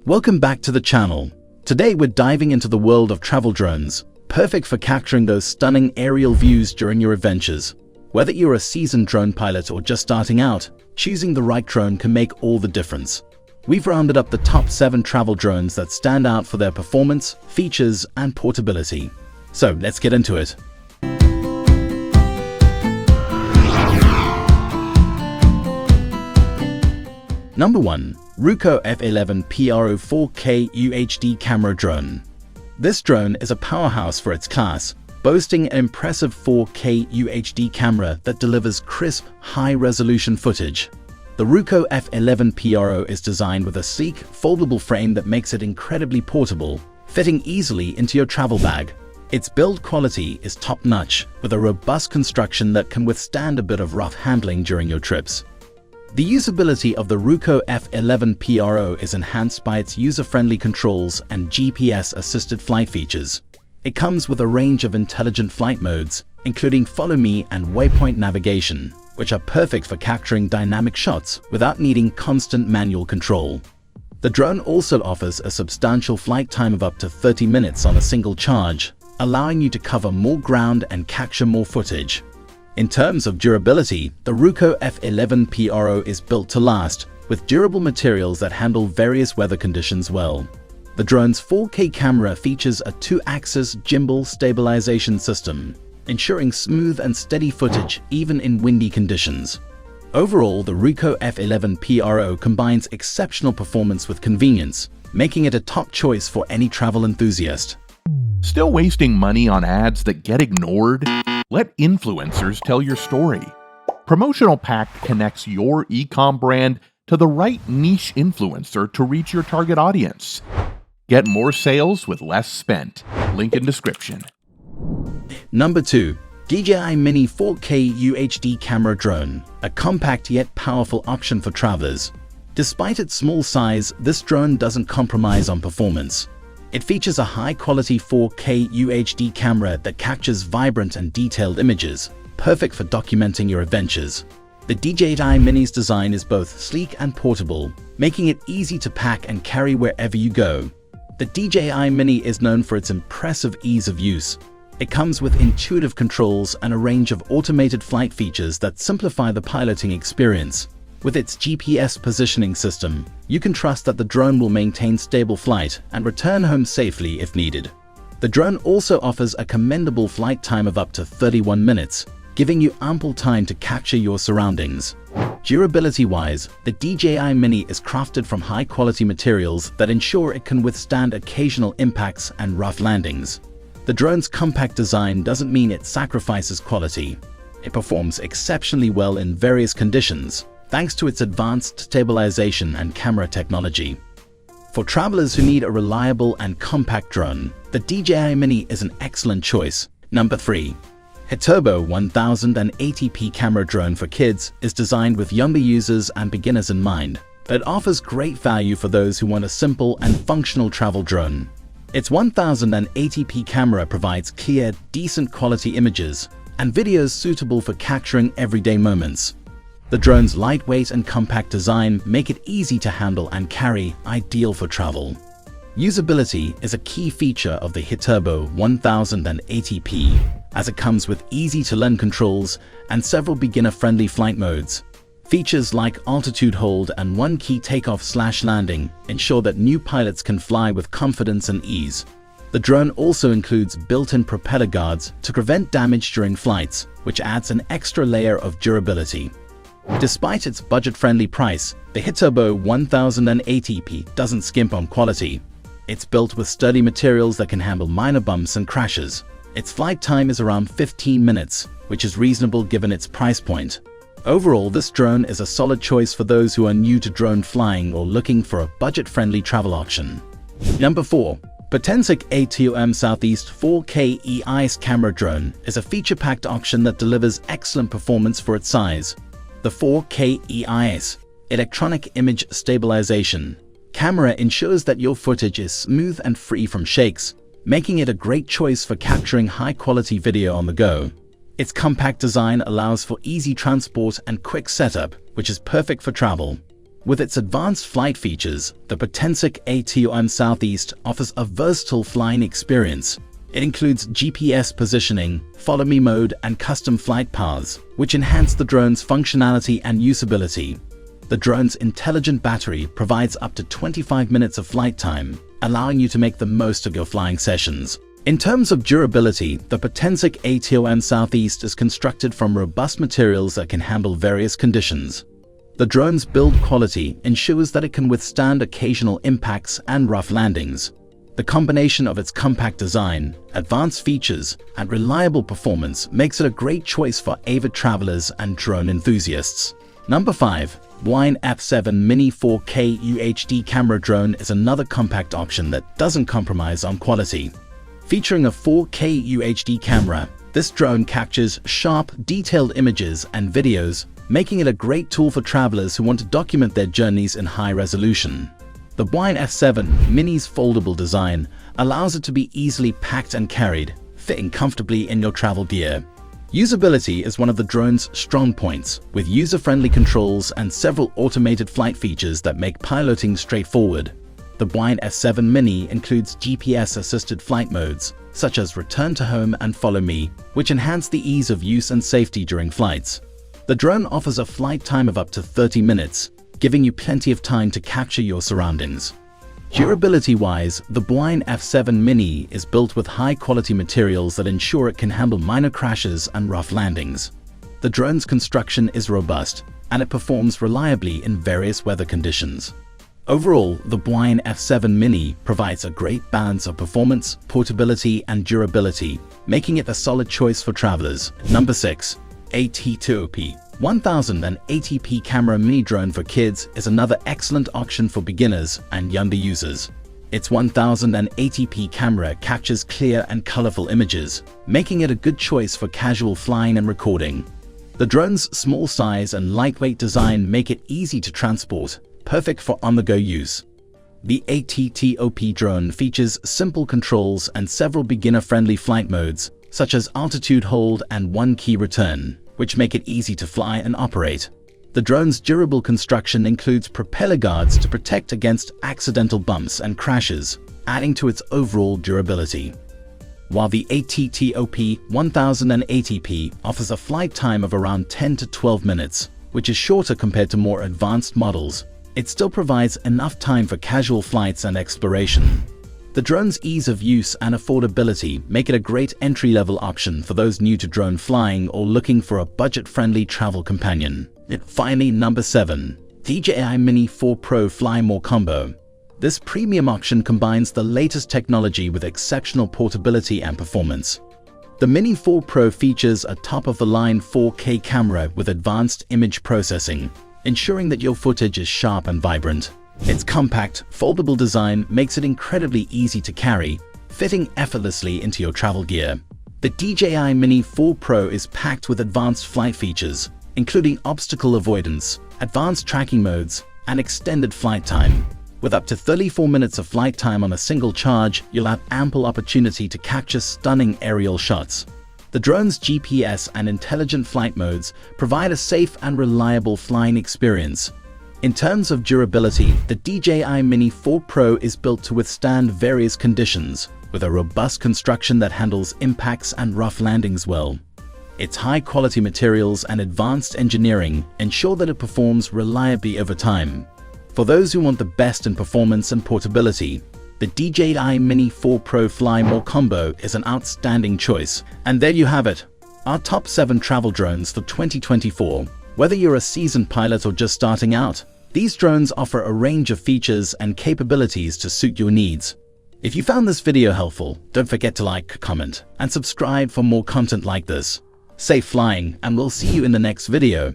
Welcome back to the channel. Today we're diving into the world of travel drones, perfect for capturing those stunning aerial views during your adventures. Whether you're a seasoned drone pilot or just starting out, choosing the right drone can make all the difference. We've rounded up the top 7 travel drones that stand out for their performance, features, and portability. So let's get into it. Number 1. Ruko F11 PRO 4K UHD Camera Drone. This drone is a powerhouse for its class, boasting an impressive 4K UHD camera that delivers crisp, high-resolution footage. The Ruko F11 PRO is designed with a sleek, foldable frame that makes it incredibly portable, fitting easily into your travel bag. Its build quality is top-notch, with a robust construction that can withstand a bit of rough handling during your trips. The usability of the Ruko F11 PRO is enhanced by its user-friendly controls and GPS-assisted flight features. It comes with a range of intelligent flight modes, including Follow Me and Waypoint navigation, which are perfect for capturing dynamic shots without needing constant manual control. The drone also offers a substantial flight time of up to 30 minutes on a single charge, allowing you to cover more ground and capture more footage. In terms of durability, the Ruko F11 PRO is built to last, with durable materials that handle various weather conditions well. The drone's 4K camera features a 2-axis gimbal stabilization system, ensuring smooth and steady footage even in windy conditions. Overall, the Ruko F11 PRO combines exceptional performance with convenience, making it a top choice for any travel enthusiast. Still wasting money on ads that get ignored? Let influencers tell your story. Promotional Pack connects your e-com brand to the right niche influencer to reach your target audience. Get more sales with less spent. Link in description. Number 2. DJI Mini 4K UHD Camera Drone, a compact yet powerful option for travelers. Despite its small size, this drone doesn't compromise on performance. It features a high-quality 4K UHD camera that captures vibrant and detailed images, perfect for documenting your adventures. The DJI Mini's design is both sleek and portable, making it easy to pack and carry wherever you go. The DJI Mini is known for its impressive ease of use. It comes with intuitive controls and a range of automated flight features that simplify the piloting experience. With its GPS positioning system, you can trust that the drone will maintain stable flight and return home safely if needed. The drone also offers a commendable flight time of up to 31 minutes, giving you ample time to capture your surroundings. Durability-wise, the DJI Mini is crafted from high-quality materials that ensure it can withstand occasional impacts and rough landings. The drone's compact design doesn't mean it sacrifices quality. It performs exceptionally well in various conditions, thanks to its advanced stabilization and camera technology. For travelers who need a reliable and compact drone, the DJI Mini is an excellent choice. Number 3. Hiturbo 1000 ATP Camera Drone for kids is designed with younger users and beginners in mind, but offers great value for those who want a simple and functional travel drone. Its 1000 ATP camera provides clear, decent quality images and videos suitable for capturing everyday moments. The drone's lightweight and compact design make it easy to handle and carry, ideal for travel. Usability is a key feature of the Hiturbo 1000 ATP, as it comes with easy-to-learn controls and several beginner-friendly flight modes. Features like altitude hold and one-key takeoff/landing ensure that new pilots can fly with confidence and ease. The drone also includes built-in propeller guards to prevent damage during flights, which adds an extra layer of durability. Despite its budget-friendly price, the Hiturbo 1000 ATP doesn't skimp on quality. It's built with sturdy materials that can handle minor bumps and crashes. Its flight time is around 15 minutes, which is reasonable given its price point. Overall, this drone is a solid choice for those who are new to drone flying or looking for a budget-friendly travel option. Number 4. Potensic ATTOP Southeast 4K EIS Camera Drone is a feature-packed option that delivers excellent performance for its size. The 4K EIS, Electronic Image Stabilization, camera ensures that your footage is smooth and free from shakes, making it a great choice for capturing high-quality video on the go. Its compact design allows for easy transport and quick setup, which is perfect for travel. With its advanced flight features, the Potensic ATTOP Southeast offers a versatile flying experience. It includes GPS positioning, follow me mode, and custom flight paths, which enhance the drone's functionality and usability. The drone's intelligent battery provides up to 25 minutes of flight time, allowing you to make the most of your flying sessions. In terms of durability, the Potensic ATTOP Southeast is constructed from robust materials that can handle various conditions. The drone's build quality ensures that it can withstand occasional impacts and rough landings. The combination of its compact design, advanced features, and reliable performance makes it a great choice for avid travelers and drone enthusiasts. Number 5. Bwine F7 Mini 4K UHD Camera Drone is another compact option that doesn't compromise on quality. Featuring a 4K UHD camera, this drone captures sharp, detailed images and videos, making it a great tool for travelers who want to document their journeys in high resolution. The Bwine F7 Mini's foldable design allows it to be easily packed and carried, fitting comfortably in your travel gear. Usability is one of the drone's strong points, with user-friendly controls and several automated flight features that make piloting straightforward. The Bwine F7 Mini includes GPS-assisted flight modes, such as Return to Home and Follow Me, which enhance the ease of use and safety during flights. The drone offers a flight time of up to 30 minutes, giving you plenty of time to capture your surroundings. Durability-wise, the Bwine F7 Mini is built with high-quality materials that ensure it can handle minor crashes and rough landings. The drone's construction is robust, and it performs reliably in various weather conditions. Overall, the Bwine F7 Mini provides a great balance of performance, portability, and durability, making it a solid choice for travelers. Number 6. ATTOP 1080p Camera Mini Drone for Kids is another excellent option for beginners and younger users. Its 1080p camera captures clear and colorful images, making it a good choice for casual flying and recording. The drone's small size and lightweight design make it easy to transport, perfect for on-the-go use. The ATTOP drone features simple controls and several beginner-friendly flight modes, such as altitude hold and one-key return, which make it easy to fly and operate. The drone's durable construction includes propeller guards to protect against accidental bumps and crashes, adding to its overall durability. While the ATTOP 1080p offers a flight time of around 10 to 12 minutes, which is shorter compared to more advanced models, it still provides enough time for casual flights and exploration. The drone's ease of use and affordability make it a great entry-level option for those new to drone flying or looking for a budget-friendly travel companion. And finally, number 7. DJI Mini 4 Pro Fly More Combo. This premium option combines the latest technology with exceptional portability and performance. The Mini 4 Pro features a top-of-the-line 4K camera with advanced image processing, ensuring that your footage is sharp and vibrant. Its compact, foldable design makes it incredibly easy to carry, fitting effortlessly into your travel gear. The DJI Mini 4 Pro is packed with advanced flight features, including obstacle avoidance, advanced tracking modes, and extended flight time. With up to 34 minutes of flight time on a single charge, you'll have ample opportunity to capture stunning aerial shots. The drone's GPS and intelligent flight modes provide a safe and reliable flying experience. In terms of durability, the DJI Mini 4 Pro is built to withstand various conditions, with a robust construction that handles impacts and rough landings well. Its high-quality materials and advanced engineering ensure that it performs reliably over time. For those who want the best in performance and portability, the DJI Mini 4 Pro Fly More Combo is an outstanding choice. And there you have it, our top 7 travel drones for 2024. Whether you're a seasoned pilot or just starting out, these drones offer a range of features and capabilities to suit your needs. If you found this video helpful, don't forget to like, comment, and subscribe for more content like this. Safe flying, and we'll see you in the next video.